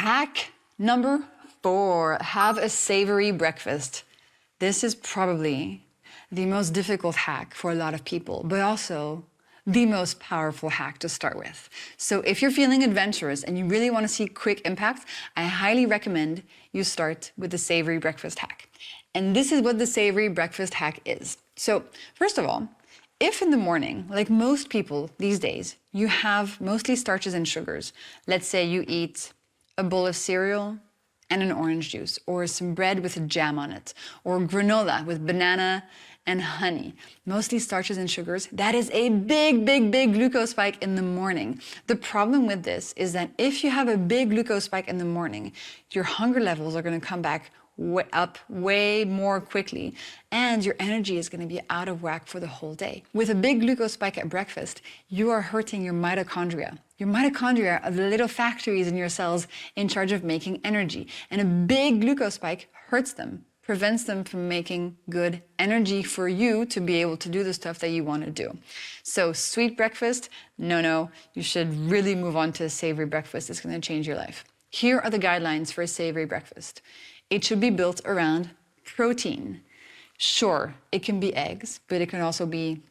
Hack number 4, have a savory breakfast. This is probably the most difficult hack for a lot of people, but also the most powerful hack to start with. So if you're feeling adventurous and you really want to see quick impact, I highly recommend you start with the savory breakfast hack. And this is what the savory breakfast hack is. So first of all, if in the morning, like most people these days, you have mostly starches and sugars, let's say you eat a bowl of cereal and an orange juice, or some bread with a jam on it, or granola with banana and honey, mostly starches and sugars, that is a big glucose spike in the morning. The problem with this is that if you have a big glucose spike in the morning, your hunger levels are going to come back up way more quickly, and your energy is going to be out of whack for the whole day. With a big glucose spike at breakfast, you are hurting your mitochondria. Your mitochondria are the little factories in your cells in charge of making energy, and a big glucose spike hurts them, prevents them from making good energy for you to be able to do the stuff that you want to do. So sweet breakfast, no, you should really move on to a savory breakfast. It's going to change your life. Here are the guidelines for a savory breakfast. It should be built around protein. Sure, it can be eggs, but it can also be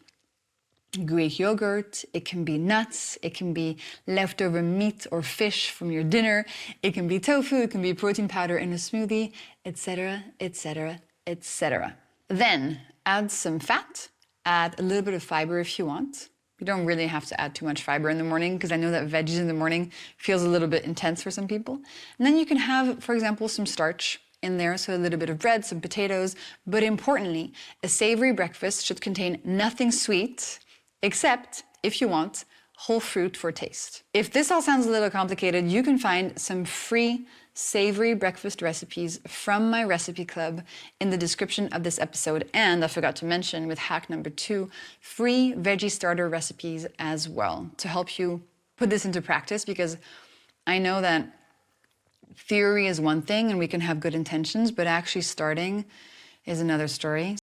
Greek yogurt, it can be nuts, it can be leftover meat or fish from your dinner, it can be tofu, it can be protein powder in a smoothie, etc., etc., etc. Then add some fat, add a little bit of fiber if you want. You don't really have to add too much fiber in the morning, because I know that veggies in the morning feels a little bit intense for some people. And then you can have, for example, some starch in there, so a little bit of bread, some potatoes. But importantly, a savory breakfast should contain nothing sweet, except, if you want, whole fruit for taste. If this all sounds a little complicated, you can find some free savory breakfast recipes from my recipe club in the description of this episode. And I forgot to mention, with hack number 2, free veggie starter recipes as well, to help you put this into practice, because I know that theory is one thing and we can have good intentions, but actually starting is another story.